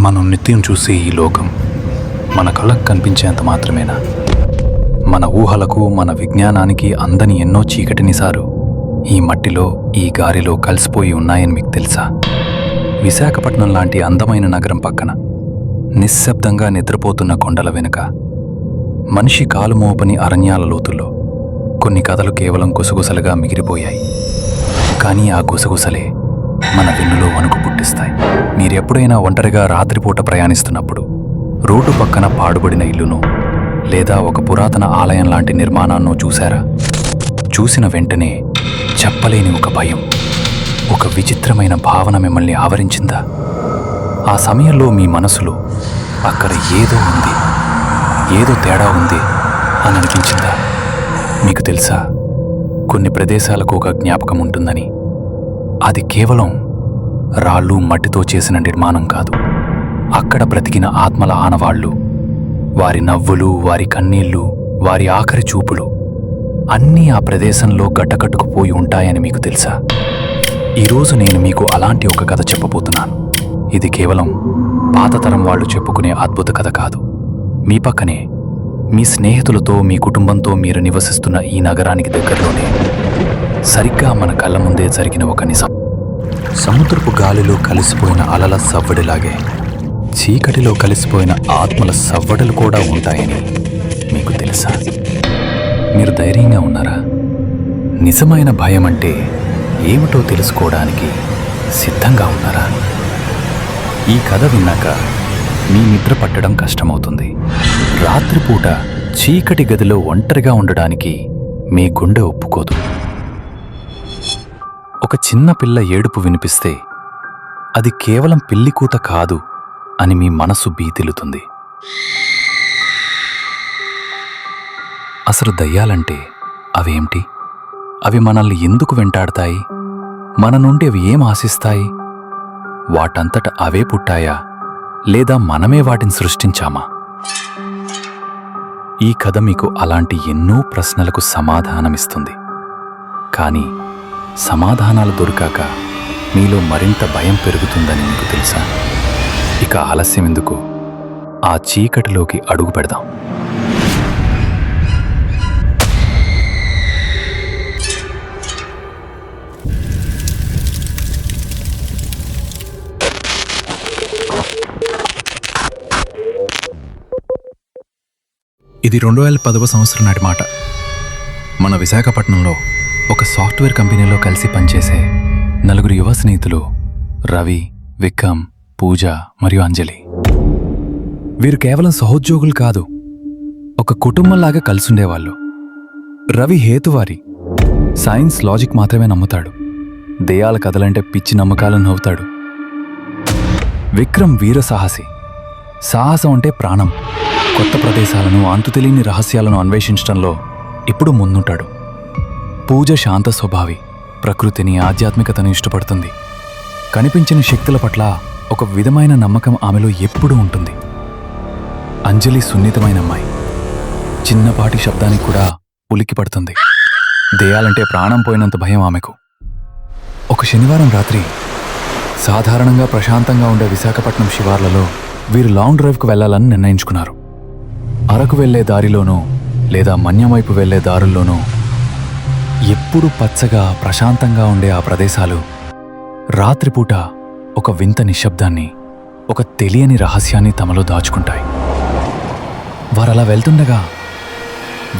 మనం నిత్యం చూసే ఈ లోకం మన కళ్ళకు కనిపించేంత మాత్రమేనా? మన ఊహలకు, మన విజ్ఞానానికి అందని ఎన్నో చీకటి నిసారు ఈ మట్టిలో, ఈ గాలిలో కలిసిపోయి ఉన్నాయని మీకు తెలుసా? విశాఖపట్నం లాంటి అందమైన నగరం పక్కన నిశ్శబ్దంగా నిద్రపోతున్న కొండల వెనుక, మనిషి కాలు మోపని అరణ్యాల లోతుల్లో కొన్ని కథలు కేవలం గుసగుసలుగా మిగిలిపోయాయి. కానీ ఆ గుసగుసలే మన వెన్నులో వణుకు పుట్టిస్తాయి. మీరెప్పుడైనా ఒంటరిగా రాత్రిపూట ప్రయాణిస్తున్నప్పుడు రోడ్డు పక్కన పాడుబడిన ఇల్లునో లేదా ఒక పురాతన ఆలయం లాంటి నిర్మాణాన్నో చూశారా? చూసిన వెంటనే చెప్పలేని ఒక భయం, ఒక విచిత్రమైన భావన మిమ్మల్ని ఆవరించిందా? ఆ సమయంలో మీ మనసులో అక్కడ ఏదో ఉంది, ఏదో తేడా ఉంది అని అనిపించిందా? మీకు తెలుసా, కొన్ని ప్రదేశాలకు ఒక జ్ఞాపకం ఉంటుందని. అది కేవలం రాళ్ళు, మట్టితో చేసిన నిర్మాణం కాదు. అక్కడ బ్రతికిన ఆత్మల ఆనవాళ్లు, వారి నవ్వులు, వారి కన్నీళ్లు, వారి ఆఖరి చూపులు అన్నీ ఆ ప్రదేశంలో గడ్డకట్టుకుపోయి ఉంటాయని మీకు తెలుసా? ఈరోజు నేను మీకు అలాంటి ఒక కథ చెప్పబోతున్నాను. ఇది కేవలం పాతతరం వాళ్ళు చెప్పుకునే అద్భుత కథ కాదు. మీ పక్కనే, మీ స్నేహితులతో, మీ కుటుంబంతో మీరు నివసిస్తున్న ఈ నగరానికి దగ్గరలోనే, సరిగ్గా మన కళ్ళ ముందే జరిగిన ఒక నిజం. సముద్రపు గాలిలో కలిసిపోయిన అలల సవ్వడిలాగే చీకటిలో కలిసిపోయిన ఆత్మల సవ్వడలు కూడా ఉంటాయని మీకు తెలుసా? మీరు ధైర్యంగా ఉన్నారా? నిజమైన భయం అంటే ఏమిటో తెలుసుకోవడానికి సిద్ధంగా ఉన్నారా? ఈ కథ విన్నాక మీ నిద్ర పట్టడం కష్టమవుతుంది. రాత్రిపూట చీకటి గదిలో ఒంటరిగా ఉండడానికి మీ గుండె ఒప్పుకోదు. ఒక చిన్న పిల్ల ఏడుపు వినిపిస్తే అది కేవలం పిల్లి కూత కాదు అని మీ మనసు భీతిల్లుతుంది. అసలు దయ్యాలంటే అవేమిటి? అవి మనల్ని ఎందుకు వెంటాడతాయి? మన నుండి అవి ఏం ఆశిస్తాయి? వాటంతట అవే పుట్టాయా, లేదా మనమే వాటిని సృష్టించామా? ఈ కథ మీకు అలాంటి ఎన్నో ప్రశ్నలకు సమాధానమిస్తుంది. కానీ సమాధానాలు దొరికాక మీలో మరింత భయం పెరుగుతుందని మీకు తెలుసా? ఇక ఆలస్యం ఎందుకు, ఆ చీకటిలోకి అడుగు పెడదాం. ఇది 2010వ సంవత్సరం నాటి మాట. మన విశాఖపట్నంలో ఒక సాఫ్ట్వేర్ కంపెనీలో కలిసి పనిచేసే నలుగురు యువ స్నేహితులు రవి, విక్రమ్, పూజ మరియు అంజలి. వీరు కేవలం సహోద్యోగులు కాదు, ఒక కుటుంబంలాగా కలిసుండేవాళ్ళు. రవి హేతువారి, సైన్స్, లాజిక్ మాత్రమే నమ్ముతాడు. దెయ్యాల కథలంటే పిచ్చి నమ్మకాలను నవ్వుతాడు. విక్రమ్ వీర సాహసి, సాహసం అంటే ప్రాణం. కొత్త ప్రదేశాలను, అంతుతెలియని రహస్యాలను అన్వేషించడంలో ఇప్పుడు ముందుంటాడు. పూజ శాంత స్వభావి, ప్రకృతిని, ఆధ్యాత్మికతను ఇష్టపడుతుంది. కనిపించని శక్తుల పట్ల ఒక విధమైన నమ్మకం ఆమెలో ఎప్పుడూ ఉంటుంది. అంజలి సున్నితమైన అమ్మాయి, చిన్నపాటి శబ్దానికి కూడా ఉలిక్కి పడుతుంది. దెయ్యాలంటే ప్రాణం పోయినంత భయం ఆమెకు. ఒక శనివారం రాత్రి సాధారణంగా ప్రశాంతంగా ఉండే విశాఖపట్నం శివార్లలో వీరు లాంగ్ డ్రైవ్కు వెళ్లాలని నిర్ణయించుకున్నారు. అరకు వెళ్లే దారిలోనూ లేదా మన్యం వైపు వెళ్లే దారుల్లోనూ ఎప్పుడూ పచ్చగా, ప్రశాంతంగా ఉండే ఆ ప్రదేశాలు రాత్రిపూట ఒక వింత నిశ్శబ్దాన్ని, ఒక తెలియని రహస్యాన్ని తమలో దాచుకుంటాయి. వారలా వెళ్తుండగా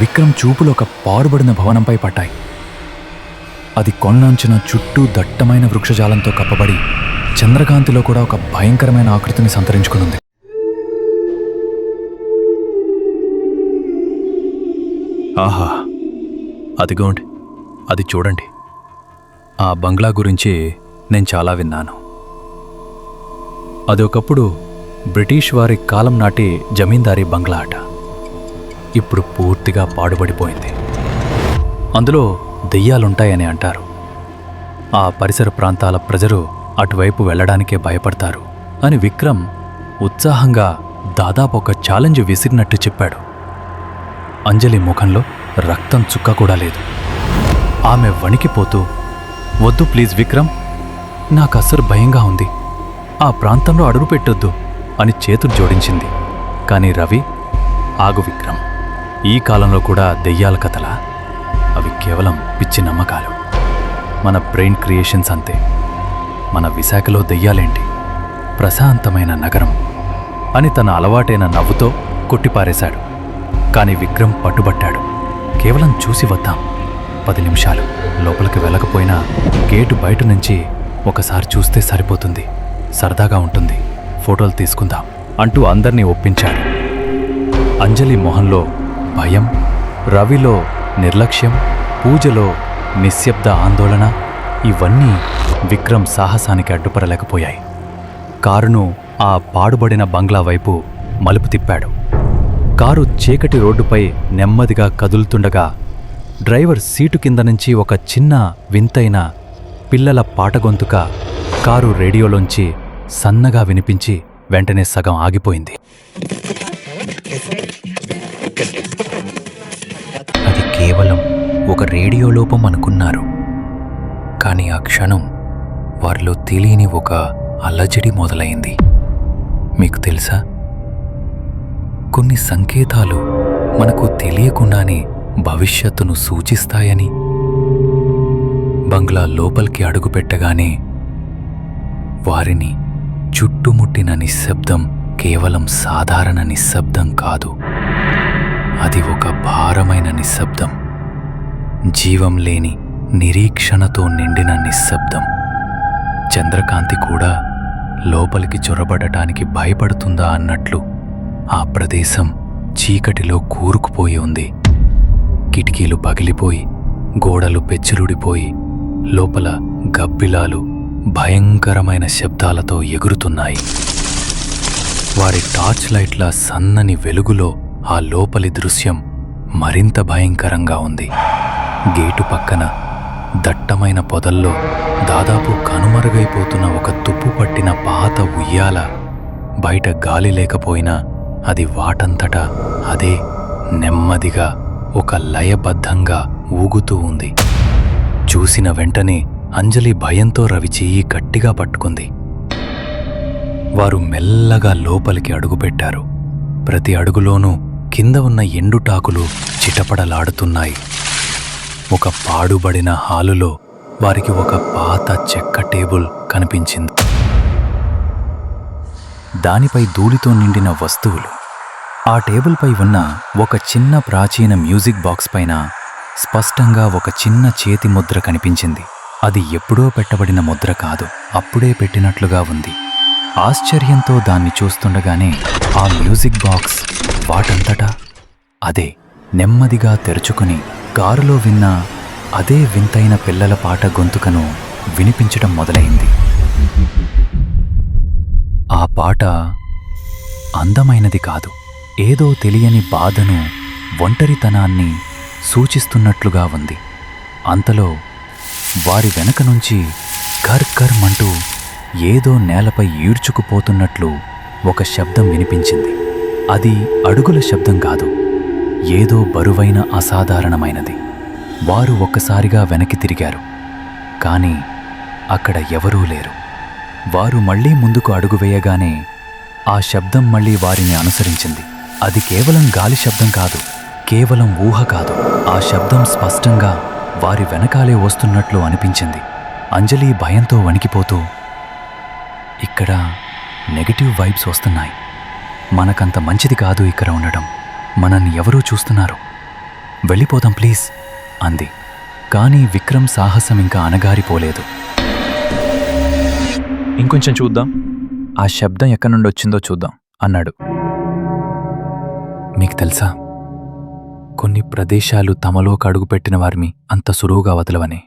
విక్రమ్ చూపులు ఒక పారుబడిన భవనంపై పట్టాయి. అది కొండంచున చుట్టూ దట్టమైన వృక్షజాలంతో కప్పబడి చంద్రకాంతిలో కూడా ఒక భయంకరమైన ఆకృతిని సంతరించుకునుంది. ఆహా, అదిగోండి, అది చూడండి. ఆ బంగ్లా గురించి నేను చాలా విన్నాను. అది ఒకప్పుడు బ్రిటిష్ వారి కాలం నాటి జమీందారీ బంగ్లా అట. ఇప్పుడు పూర్తిగా పాడుబడిపోయింది. అందులో దెయ్యాలుంటాయని అంటారు. ఆ పరిసర ప్రాంతాల ప్రజలు అటువైపు వెళ్లడానికే భయపడతారు అని విక్రమ్ ఉత్సాహంగా దాదాపు ఒక ఛాలెంజ్ విసిరినట్టు చెప్పాడు. అంజలి ముఖంలో రక్తం చుక్క కూడా లేదు. ఆమె వణికిపోతూ, వద్దు ప్లీజ్ విక్రమ్, నాకు అస్సలు భయంగా ఉంది. ఆ ప్రాంతంలో అడుగు పెట్టొద్దు అని చేతులు జోడించింది. కానీ రవి, ఆగు విక్రమ్, ఈ కాలంలో కూడా దెయ్యాల కథలా? అవి కేవలం పిచ్చి నమ్మకాలు. మన బ్రెయిన్ క్రియేషన్స్ అంతే. మన విశాఖలో దెయ్యాలేంటి? ప్రశాంతమైన నగరం అని తన అలవాటైన నవ్వుతో కొట్టిపారేశాడు. కాని విక్రమ్ పట్టుబట్టాడు. కేవలం చూసి వద్దాం, 10 నిమిషాలు, లోపలికి వెళ్ళకపోయినా గేటు బయట నుంచి ఒకసారి చూస్తే సరిపోతుంది, సరదాగా ఉంటుంది, ఫోటోలు తీసుకుందాం అంటూ అందర్నీ ఒప్పించాడు. అంజలి మొహంలో భయం, రవిలో నిర్లక్ష్యం, పూజలో నిశ్శబ్ద ఆందోళన, ఇవన్నీ విక్రమ్ సాహసానికి అడ్డుపడలేకపోయాయి. కారును ఆ పాడుబడిన బంగ్లా వైపు మలుపు తిప్పాడు. కారు చీకటి రోడ్డుపై నెమ్మదిగా కదులుతుండగా డ్రైవర్ సీటు కింద నుంచి ఒక చిన్న వింతైన పిల్లల పాటగొంతుక కారు రేడియోలోంచి సన్నగా వినిపించి వెంటనే సగం ఆగిపోయింది. అది కేవలం ఒక రేడియో లోపం అనుకున్నారు. కానీ ఆ క్షణం వారిలో తెలియని ఒక అలజడి మొదలైంది. మీకు తెలుసా, కొన్ని సంకేతాలు మనకు తెలియకుండానే భవిష్యత్తును సూచిస్తాయని. బంగ్లా లోపలికి అడుగుపెట్టగానే వారిని చుట్టుముట్టిన నిశ్శబ్దం కేవలం సాధారణ నిశ్శబ్దం కాదు. అది ఒక భారమైన నిశ్శబ్దం, జీవం లేని నిరీక్షణతో నిండిన నిశ్శబ్దం. చంద్రకాంతి కూడా లోపలికి చొరబడటానికి భయపడుతుందా అన్నట్లు ఆ ప్రదేశం చీకటిలో కూరుకుపోయి ఉంది. కిటికీలు పగిలిపోయి, గోడలు పెచ్చులుడిపోయి, లోపల గబ్బిలాలు భయంకరమైన శబ్దాలతో ఎగురుతున్నాయి. వారి టార్చ్ లైట్ల సన్నని వెలుగులో ఆ లోపలి దృశ్యం మరింత భయంకరంగా ఉంది. గేటు పక్కన దట్టమైన పొదల్లో దాదాపు కనుమరుగైపోతున్న ఒక తుప్పు పట్టిన పాత ఉయ్యాల. బయట గాలి లేకపోయినా అది వాటంతటా అదే నెమ్మదిగా ఒక లయబద్ధంగా ఊగుతూ ఉంది. చూసిన వెంటనే అంజలి భయంతో రవి చెయ్యి గట్టిగా పట్టుకుంది. వారు మెల్లగా లోపలికి అడుగుపెట్టారు. ప్రతి అడుగులోనూ కింద ఉన్న ఎండుటాకులు చిటపడలాడుతున్నాయి. ఒక పాడుబడిన హాలులో వారికి ఒక పాత చెక్క టేబుల్ కనిపించింది. దానిపై ధూళితో నిండిన వస్తువులు. ఆ టేబుల్పై ఉన్న ఒక చిన్న ప్రాచీన మ్యూజిక్ బాక్స్ పైన స్పష్టంగా ఒక చిన్న చేతి ముద్ర కనిపించింది. అది ఎప్పుడో పెట్టబడిన ముద్ర కాదు, అప్పుడే పెట్టినట్లుగా ఉంది. ఆశ్చర్యంతో దాన్ని చూస్తుండగానే ఆ మ్యూజిక్ బాక్స్ వాటంతటా అదే నెమ్మదిగా తెరుచుకుని కారులో విన్న అదే వింతైన పిల్లల పాట గొంతుకను వినిపించడం మొదలైంది. ఆ పాట అందమైనది కాదు, ఏదో తెలియని బాధను, ఒంటరితనాన్ని సూచిస్తున్నట్లుగా ఉంది. అంతలో వారి వెనక నుంచి ఘర్ ఘర్ మంటూ ఏదో నేలపై ఈడ్చుకుపోతున్నట్లు ఒక శబ్దం వినిపించింది. అది అడుగుల శబ్దం కాదు, ఏదో బరువైన అసాధారణమైనది. వారు ఒక్కసారిగా వెనక్కి తిరిగారు. కానీ అక్కడ ఎవరూ లేరు. వారు మళ్లీ ముందుకు అడుగు వేయగానే ఆ శబ్దం మళ్లీ వారిని అనుసరించింది. అది కేవలం గాలి శబ్దం కాదు, కేవలం ఊహ కాదు. ఆ శబ్దం స్పష్టంగా వారి వెనకాలే వస్తున్నట్లు అనిపించింది. అంజలి భయంతో వణికిపోతూ, ఇక్కడ నెగటివ్ వైబ్స్ వస్తున్నాయి, మనకంత మంచిది కాదు ఇక్కడ ఉండడం, మనల్ని ఎవరూ చూస్తున్నారు, వెళ్ళిపోదాం ప్లీజ్ అంది. కానీ విక్రమ్ సాహసం ఇంకా అణగారిపోలేదు. ఇంకొంచెం చూద్దాం, ఆ శబ్దం ఎక్కడి నుండి వచ్చిందో చూద్దాం అన్నాడు. మీకు తెలుసా, కొన్ని ప్రదేశాలు తమలోకి అడుగుపెట్టిన వారిని అంత సులువుగా వదలవని.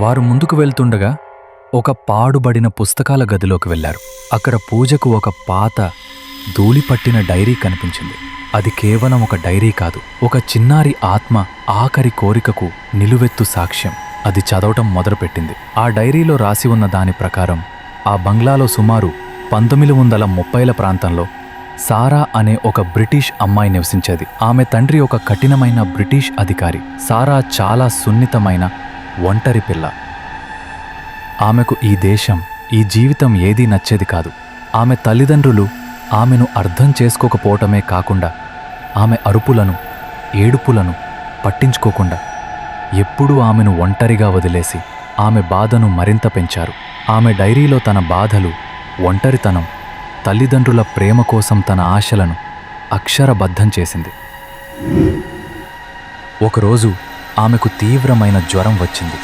వారు ముందుకు వెళ్తుండగా ఒక పాడుబడిన పుస్తకాల గదిలోకి వెళ్లారు. అక్కడ పూజకు ఒక పాత ధూళిపట్టిన డైరీ కనిపించింది. అది కేవలం ఒక డైరీ కాదు, ఒక చిన్నారి ఆత్మ ఆఖరి కోరికకు నిలువెత్తు సాక్ష్యం. అది చదవటం మొదలుపెట్టింది. ఆ డైరీలో రాసి ఉన్న దాని ప్రకారం ఆ బంగ్లాలో సుమారు 1930ల ప్రాంతంలో సారా అనే ఒక బ్రిటిష్ అమ్మాయి నివసించేది. ఆమె తండ్రి ఒక కఠినమైన బ్రిటిష్ అధికారి. సారా చాలా సున్నితమైన ఒంటరి పిల్ల. ఆమెకు ఈ దేశం, ఈ జీవితం ఏదీ నచ్చేది కాదు. ఆమె తల్లిదండ్రులు ఆమెను అర్థం చేసుకోకపోవటమే కాకుండా ఆమె అరుపులను, ఏడుపులను పట్టించుకోకుండా ఎప్పుడూ ఆమెను ఒంటరిగా వదిలేసి ఆమె బాధను మరింత పెంచారు. ఆమె డైరీలో తన బాధలు, ఒంటరితనం, తల్లిదండ్రుల ప్రేమ కోసం తన ఆశలను అక్షరబద్ధం చేసింది. ఒకరోజు ఆమెకు తీవ్రమైన జ్వరం వచ్చింది.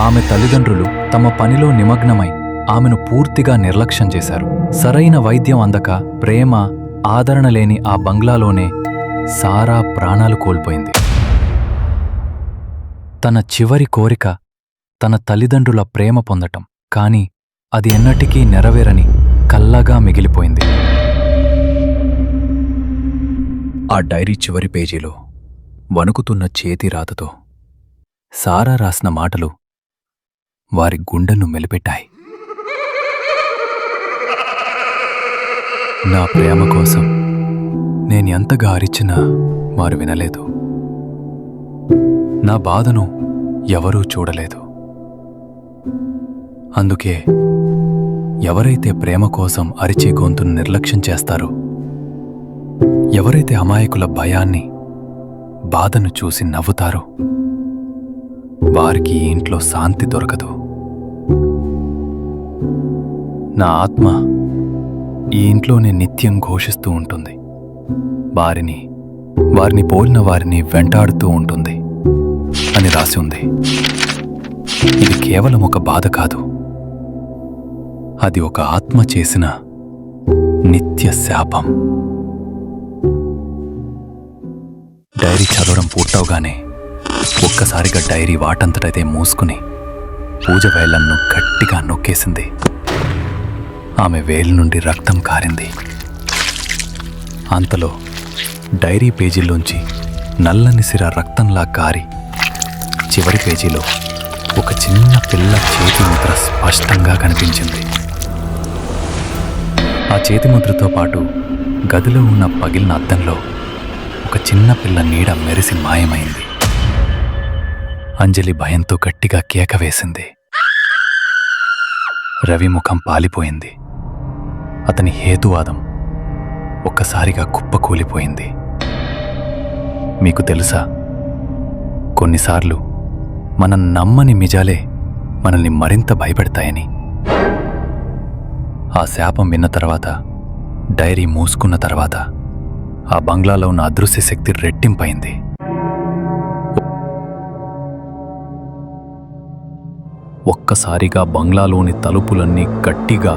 ఆమె తల్లిదండ్రులు తమ పనిలో నిమగ్నమై ఆమెను పూర్తిగా నిర్లక్ష్యం చేశారు. సరైన వైద్యం అందక ప్రేమ, ఆదరణ లేని ఆ బంగ్లాలోనే సారా ప్రాణాలు కోల్పోయింది. తన చివరి కోరిక తన తల్లిదండ్రుల ప్రేమ పొందటం, కాని అది ఎన్నటికీ నెరవేరని కల్లగా మిగిలిపోయింది. ఆ డైరీ చివరి పేజీలో వణుకుతున్న చేతి రాతతో సారా రాసిన మాటలు వారి గుండెను మెలిపెట్టాయి. నా ప్రేమ కోసం నేనెంతగా అరిచినా వారు వినలేదు. నా బాధను ఎవరూ చూడలేదు. అందుకే ఎవరైతే ప్రేమ కోసం అరిచే గొంతును నిర్లక్ష్యం చేస్తారో, ఎవరైతే అమాయకుల భయాన్ని, బాధను చూసి నవ్వుతారో, వారికి ఈ ఇంట్లో శాంతి దొరకదు. నా ఆత్మ ఈ ఇంట్లోనే నిత్యం ఘోషిస్తూ ఉంటుంది. వారిని పోలిన వారిని వెంటాడుతూ ఉంటుంది అని రాసి ఉంది. ఇది కేవలం ఒక బాధ కాదు, అది ఒక ఆత్మ చేసిన నిత్య శాపం. డైరీ చదవడం పూర్తవగానే ఒక్కసారిగా డైరీ వాటంతటైతే మూసుకుని పూజ వేళ్లను గట్టిగా నొక్కేసింది. ఆమె వేలు నుండి రక్తం కారింది. అంతలో డైరీ పేజీల్లోంచి నల్లని సిర రక్తంలా కారి చివరి పేజీలో ఒక చిన్న పిల్ల చేతి ముద్ర స్పష్టంగా కనిపించింది. ఆ చేతి ముద్రతో పాటు గదిలో ఉన్న పగిలిన అద్దంలో ఒక చిన్న పిల్ల నీడ మెరిసి మాయమైంది. అంజలి భయంతో గట్టిగా కేక వేసింది. రవి ముఖం పాలిపోయింది. అతని హేతువాదం ఒక్కసారిగా కుప్పకూలిపోయింది. మీకు తెలుసా, కొన్నిసార్లు మనం నమ్మని నిజాలే మనల్ని మరింత భయపెడతాయని. ఆ శాపం విన్న తర్వాత, డైరీ మూసుకున్న తర్వాత ఆ బంగ్లాలో ఉన్న అదృశ్య శక్తి రెట్టింపైంది. ఒక్కసారిగా బంగ్లాలోని తలుపులన్నీ గట్టిగా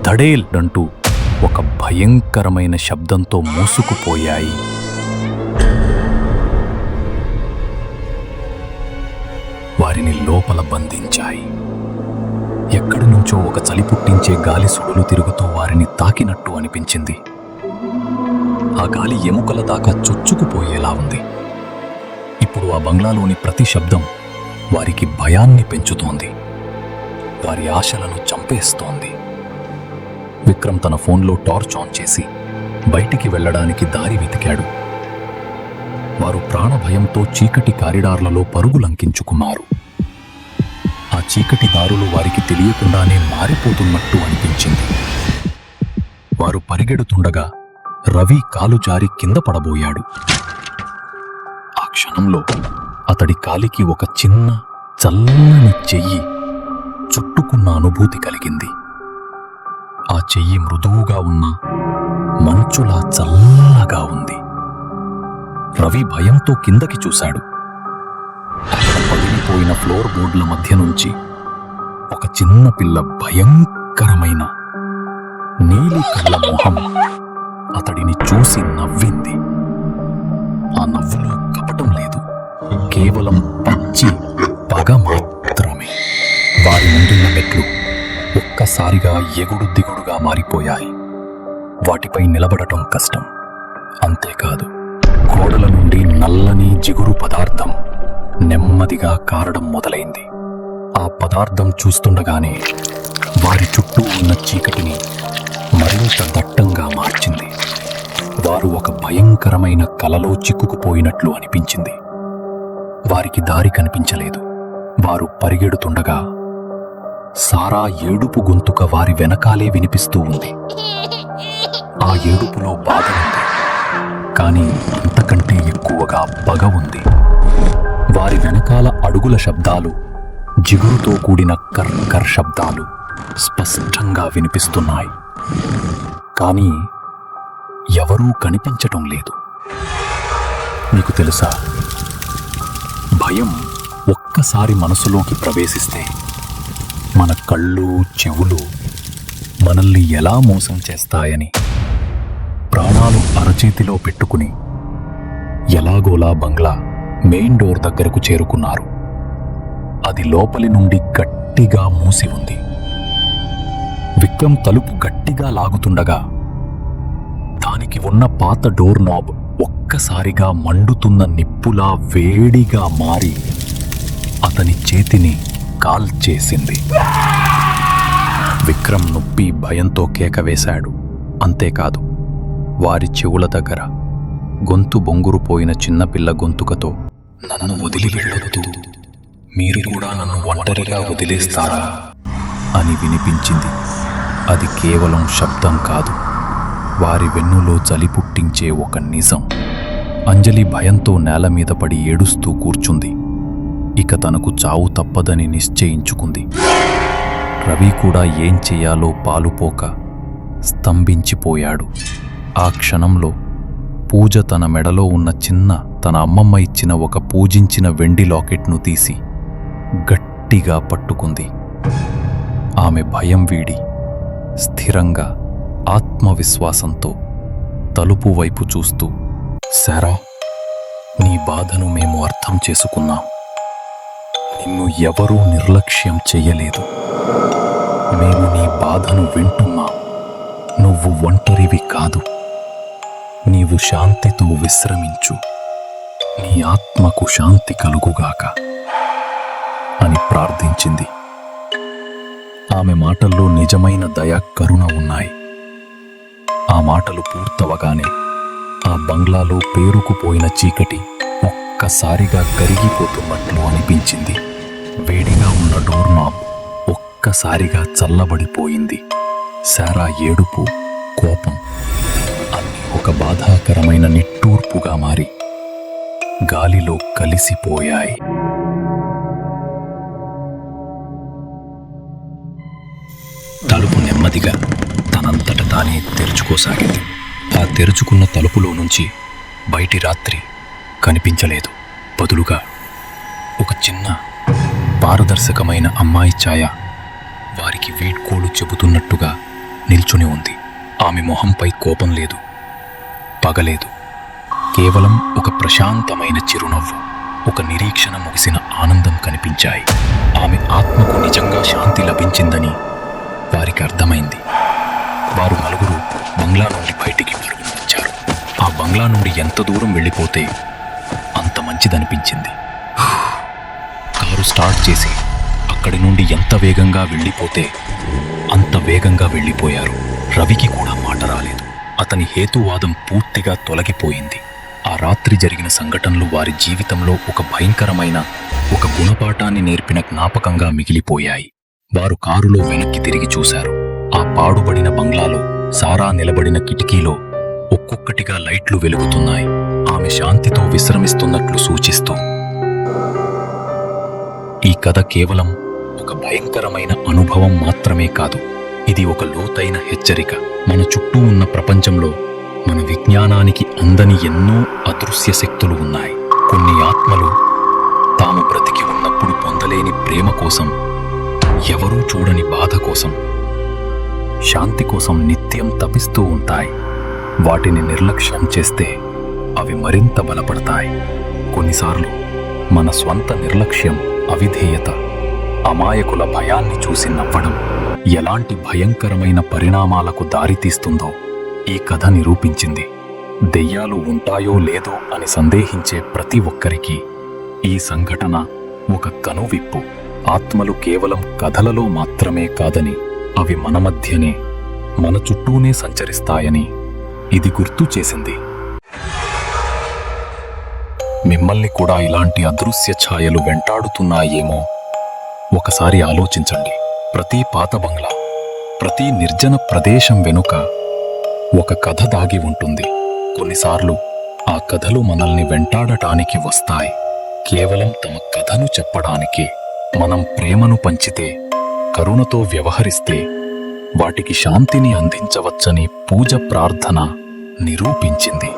ధడేల్ అంటూ ఒక భయంకరమైన శబ్దంతో మూసుకుపోయాయి. వారిని లోపల బంధించాయి. ఎక్కడి నుంచో ఒక చలి పుట్టించే గాలి సుడులు తిరుగుతూ వారిని తాకినట్టు అనిపించింది. ఆ గాలి ఎముకల దాకా చొచ్చుకుపోయేలా ఉంది. ఇప్పుడు ఆ బంగ్లాలోని ప్రతి శబ్దం వారికి భయాన్ని పెంచుతోంది, వారి ఆశలను చంపేస్తోంది. విక్రమ్ తన ఫోన్లో టార్చ్ ఆన్ చేసి బయటికి వెళ్లడానికి దారి వెతికాడు. వారు ప్రాణభయంతో చీకటి కారిడార్లలో పరుగులంకించుకున్నారు. ఆ చీకటి దారులు వారికి తెలియకుండానే మారిపోతున్నట్టు అనిపించింది. వారు పరిగెడుతుండగా రవి కాలు జారి కింద పడబోయాడు. ఆ క్షణంలో అతడి కాలికి ఒక చిన్న చల్లని చెయ్యి చుట్టుకున్న అనుభూతి కలిగింది. ఆ చెయ్యి మృదువుగా ఉన్న మంచులా చల్లగా ఉంది. రవి భయంతో కిందకి చూశాడు. అక్కడ పగిలిపోయిన ఫ్లోర్ బోర్డుల మధ్య నుంచి ఒక చిన్న పిల్ల భయంకరమైన నీలి కళ్ళ మొహం అతడిని చూసి నవ్వింది. ఆ నవ్వులో కపటం లేదు, కేవలం పచ్చి పగ మాత్రమే. వారి ముందున్న మెట్లు ఒక్కసారిగా ఎగుడు దిగుడుగా మారిపోయాయి. వాటిపై నిలబడటం కష్టం. అంతేకాదు, గోడల నుండి నల్లని జిగురు పదార్థం నెమ్మదిగా కారడం మొదలైంది. ఆ పదార్థం చూస్తుండగానే వారి చుట్టూ ఉన్న చీకటిని మరింత దట్టంగా మార్చింది. వారు ఒక భయంకరమైన కలలో చిక్కుకుపోయినట్లు అనిపించింది. వారికి దారి కనిపించలేదు. వారు పరిగెడుతుండగా సారా ఏడుపు గొంతుక వారి వెనకాలే వినిపిస్తూ ఉంది. ఆ ఏడుపులో బాధ ఉంది, కానీ అంతకంటే ఎక్కువగా పగ ఉంది. వారి వెనకాల అడుగుల శబ్దాలు, జిగురుతో కూడిన కర్కర్ శబ్దాలు స్పష్టంగా వినిపిస్తున్నాయి. కానీ ఎవరూ కనిపించటం లేదు. మీకు తెలుసా, భయం ఒక్కసారి మనసులోకి ప్రవేశిస్తే మన కళ్ళు, చెవులు మనల్ని ఎలా మోసం చేస్తాయని ప్రాణాలు అరచేతిలో పెట్టుకుని ఎలాగోలా బంగ్లా మెయిన్ డోర్ దగ్గరకు చేరుకున్నారు. అది లోపలి నుండి గట్టిగా మూసి ఉంది. విక్రమ్ తలుపు గట్టిగా లాగుతుండగా దానికి ఉన్న పాత డోర్ నాబ్ ఒక్కసారిగా మండుతున్న నిప్పులా వేడిగా మారి అతని చేతిని కాల్చేసింది. విక్రమ్ నొప్పి భయంతో కేక వేశాడు. అంతేకాదు, వారి చెవుల దగ్గర గొంతు బొంగురుపోయిన చిన్నపిల్ల గొంతుకతో, నన్ను వదిలి వెళ్ళొద్దు, మీరు కూడా నన్ను ఒంటరిగా వదిలేస్తారా అని వినిపించింది. అది కేవలం శబ్దం కాదు, వారి వెన్నులో చలి పుట్టించే ఒక నిజం. అంజలి భయంతో నేల మీద పడి ఏడుస్తూ కూర్చుంది. ఇక తనకు చావు తప్పదని నిశ్చయించుకుంది. రవి కూడా ఏం చెయ్యాలో పాలుపోక స్తంభించిపోయాడు. ఆ క్షణంలో పూజ తన మెడలో ఉన్న తన అమ్మమ్మ ఇచ్చిన ఒక పూజించిన వెండి లాకెట్ను తీసి గట్టిగా పట్టుకుంది. ఆమె భయం వీడి స్థిరంగా, ఆత్మవిశ్వాసంతో తలుపు వైపు చూస్తూ, సారా, నీ బాధను మేము అర్థం చేసుకున్నాం. నిన్ను ఎవరూ నిర్లక్ష్యం చెయ్యలేదు. మేము నీ బాధను వింటున్నాం. నువ్వు ఒంటరివి కాదు. నీవు శాంతితో విశ్రమించు. నీ ఆత్మకు శాంతి కలుగుగాక అని ప్రార్థించింది. ఆమె మాటల్లో నిజమైన దయ, కరుణ ఉన్నాయి. ఆ మాటలు పూర్తవగానే ఆ బంగ్లాలో పేరుకుపోయిన చీకటి ఒక్కసారిగా కరిగిపోతున్నట్లు అనిపించింది. వేడిగా ఉన్న డోర్ నాబ్ ఒక్కసారిగా చల్లబడిపోయింది. సారా ఏడుపు, కోపం అన్నీ ఒక బాధాకరమైన నిట్టూర్పుగా మారి గాలిలో కలిసిపోయాయి. తలుపు నెమ్మదిగా తనంతట తానే తెరుచుకోసాగింది. ఆ తెరుచుకున్న తలుపులో నుంచి బయటి రాత్రి కనిపించలేదు. బదులుగా ఒక చిన్న పారదర్శకమైన అమ్మాయి ఛాయ వారికి వీడ్కోలు చెబుతున్నట్టుగా నిల్చుని ఉంది. ఆమె మొహంపై కోపం లేదు, పగలేదు. కేవలం ఒక ప్రశాంతమైన చిరునవ్వు, ఒక నిరీక్షణ ముగిసిన ఆనందం కనిపించాయి. ఆమె ఆత్మకు నిజంగా శాంతి లభించిందని వారికి అర్థమైంది. వారు నలుగురు బంగ్లా నుండి బయటికి పరుగున వచ్చారు. ఆ బంగ్లా నుండి ఎంత దూరం వెళ్ళిపోతే అంత మంచిదనిపించింది. కారు స్టార్ట్ చేసి అక్కడి నుండి ఎంత వేగంగా వెళ్ళిపోతే అంత వేగంగా వెళ్ళిపోయారు. రవికి కూడా మాట రాలేదు. అతని హేతువాదం పూర్తిగా తొలగిపోయింది. ఆ రాత్రి జరిగిన సంఘటనలు వారి జీవితంలో ఒక భయంకరమైన, ఒక గుణపాఠాన్ని నేర్పిన జ్ఞాపకంగా మిగిలిపోయాయి. వారు కారులో వెనక్కి తిరిగి చూశారు. ఆ పాడుబడిన బంగ్లాలో సారా నిలబడిన కిటికీలో ఒక్కొక్కటిగా లైట్లు వెలుగుతున్నాయి. ఆమె శాంతితో విశ్రమిస్తున్నట్లు సూచిస్తూ. ఈ కథ కేవలం ఒక భయంకరమైన అనుభవం మాత్రమే కాదు, ఇది ఒక లోతైన హెచ్చరిక. మన చుట్టూ ఉన్న ప్రపంచంలో మన విజ్ఞానానికి అందని ఎన్నో అదృశ్య శక్తులు ఉన్నాయి. కొన్ని ఆత్మలు తాము బ్రతికి ఉన్నప్పుడు పొందలేని ప్రేమ కోసం, ఎవరూ చూడని బాధ కోసం, శాంతి కోసం నిత్యం తపిస్తూ ఉంటాయి. వాటిని నిర్లక్ష్యం చేస్తే అవి మరింత బలపడతాయి. కొన్నిసార్లు మన స్వంత నిర్లక్ష్యం, అవిధేయత, అమాయకుల భయాన్ని చూసి నవ్వడం ఎలాంటి భయంకరమైన పరిణామాలకు దారితీస్తుందో ఈ కథ నిరూపించింది. దెయ్యాలు ఉంటాయో లేదో అని సందేహించే ప్రతి ఒక్కరికి ఈ సంఘటన ఒక కనువిప్పు. ఆత్మలు కేవలం కథలలో మాత్రమే కాదని, అవి మన మధ్యనే, మన చుట్టూనే సంచరిస్తాయని ఇది గుర్తు చేసింది. మిమ్మల్ని కూడా ఇలాంటి అదృశ్య ఛాయలు వెంటాడుతున్నాయేమో ఒకసారి ఆలోచించండి. ప్రతి పాత బంగ్లా, ప్రతి నిర్జన ప్రదేశం వెనుక ఒక కథ దాగి ఉంటుంది. కొన్నిసార్లు ఆ కథలు మనల్ని వెంటాడటానికి వస్తాయి, కేవలం తమ కథను చెప్పడానికే. మనం ప్రేమను పంచితే, కరుణతో వ్యవహరిస్తే వాటికి శాంతిని అందించవచ్చని పూజ ప్రార్థన నిరూపించింది.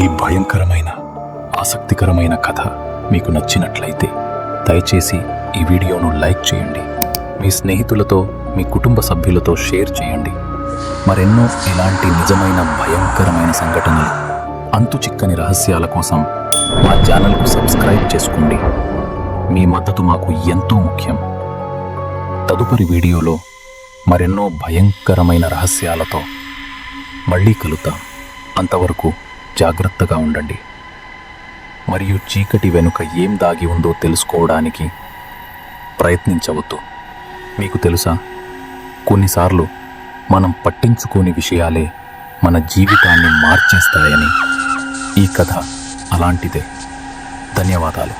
ఈ భయంకరమైన, ఆసక్తికరమైన కథ మీకు నచ్చినట్లయితే దయచేసి ఈ వీడియోను లైక్ చేయండి, మీ స్నేహితులతో, మీ కుటుంబ సభ్యులతో షేర్ చేయండి. మరెన్నో ఇలాంటి నిజమైన భయంకరమైన సంఘటనలు, అంతుచిక్కని రహస్యాల కోసం మా ఛానల్కు సబ్స్క్రైబ్ చేసుకోండి. మీ మద్దతు మాకు ఎంతో ముఖ్యం. తదుపరి వీడియోలో మరెన్నో భయంకరమైన రహస్యాలతో మళ్ళీ కలుద్దాం. అంతవరకు జాగ్రత్తగా ఉండండి. మరియు చీకటి వెనుక ఏం దాగి ఉందో తెలుసుకోవడానికి ప్రయత్నించవద్దు. మీకు తెలుసా, కొన్నిసార్లు మనం పట్టించుకోని విషయాలే మన జీవితాన్ని మార్చేస్తాయని. ఈ కథ అలాంటిదే. ధన్యవాదాలు.